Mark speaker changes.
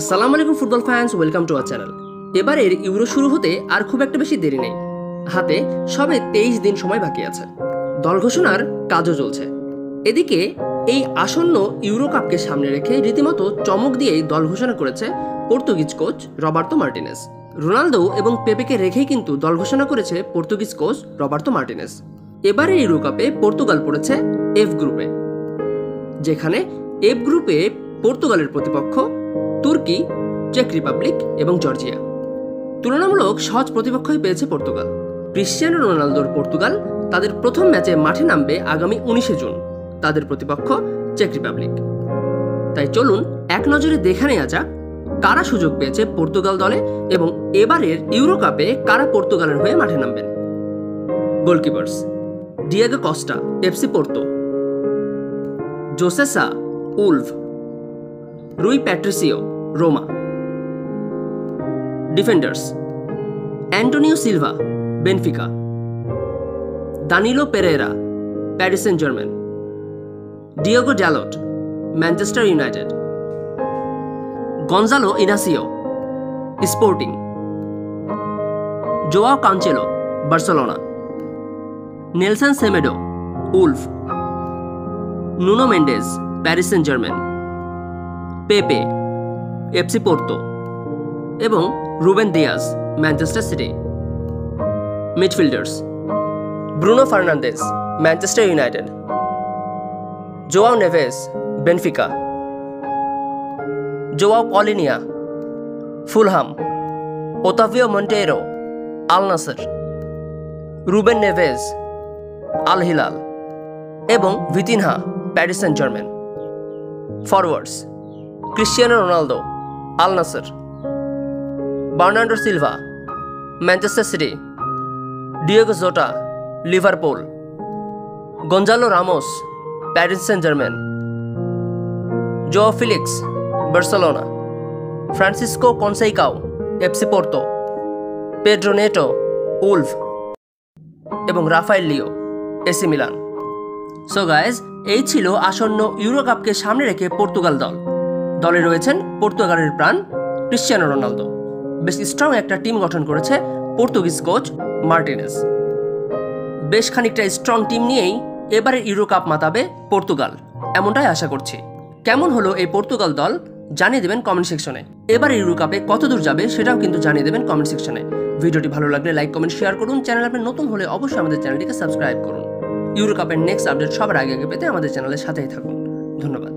Speaker 1: আসসালামু আলাইকুম football fans, welcome to our channel. এবারের ইউরো শুরু হতে আর খুব একটা বেশি দেরি নেই, হাতে সবে 23 দিন সময় বাকি আছে। দল ঘোষণার কাজও চলছে। এদিকে এই আসন্ন ইউরো কাপকে সামনে রেখে রীতিমতো চমক দিয়েই দল ঘোষণা করেছে Portuguese coach Roberto Martinez. Ronaldo এবং পেপেকে রেখেই কিন্তু দল ঘোষণা করেছে পর্তুগিজ কোচ রবার্তো মার্টিনেজ। এবারের ইউরো কাপে পর্তুগাল পড়েছে এফ গ্রুপে, যেখানে এফ গ্রুপে পর্তুগালের প্রতিপক্ষ তুর্কি, চেক রিপাবলিক এবং জর্জিয়া। তুলনামূলক সহজ প্রতিপক্ষই পেয়েছে পর্তুগাল। ক্রিশ্চিয়ানো রোনালদোর পর্তুগাল তাদের প্রথম ম্যাচে মাঠে নামবে আগামী 19 জুন, তাদের প্রতিপক্ষ চেক রিপাবলিক। তাই চলুন এক নজরে দেখে নেওয়া যাক কারা সুযোগ পেয়েছে পর্তুগাল দলে এবং এবারের ইউরো কাপে কারা পর্তুগালের হয়ে মাঠে নামবেন। Goalkeepers: Diogo Costa, FC Porto; Jose Sa, Wolves; Rui Patricio, Roma. Defenders: Antonio Silva, Benfica; Danilo Pereira, Paris Saint Germain; Diogo Dalot, Manchester United; Goncalo Inacio, Sporting; Joao Cancelo, Barcelona; Nelson Semedo, Wolves; Nuno Mendes, Paris Saint Germain; Pepe, FC Porto এবং Ruben Dias, Manchester City. Midfielders: Bruno Fernandes, Manchester United; Joao Neves, Benfica; Joao Palhinha, Fulham; Otavio Monteiro, Al Nassr; Ruben Neves, Al Hilal এবং Vitinha, Paris Saint Germain. Forwards: Cristiano Ronaldo, Al Nassr; Bernardo Silva, Manchester City; Diogo Jota, Liverpool; Goncalo Ramos, Paris Saint Germain; Joao Felix, Barcelona; Francisco Conceicao, FC Porto; Pedro Neto, Wolves এবং Rafael Leao, AC Milan. So guys, এই ছিল আসন্ন euro কাপকে সামনে রেখে Portugal দল। দলে রয়েছেন পর্তুগালের প্রাণ ক্রিশ্চিয়ানো রোনালদো। বেশ স্ট্রং একটা টিম গঠন করেছে পর্তুগিজ কোচ মার্টিনেজ। বেশ খানিকটা স্ট্রং টিম নিয়েই এবারে ইউরো কাপ মাতাবে পর্তুগাল, এমনটাই আশা করছি। কেমন হলো এই পর্তুগাল দল জানিয়ে দেবেন কমেন্ট সেকশনে। এবার ইউরো কাপে কত দূর যাবে সেটাও কিন্তু জানিয়ে দেবেন কমেন্ট সেকশনে। ভিডিওটি ভালো লাগলে লাইক, কমেন্ট, শেয়ার করুন। চ্যানেল আপনি নতুন হলে অবশ্যই আমাদের চ্যানেলটিকে সাবস্ক্রাইব করুন। ইউরো কাপের নেক্সট আপডেট সবার আগে পেতে আমাদের চ্যানেলের সাথেই থাকুন। ধন্যবাদ।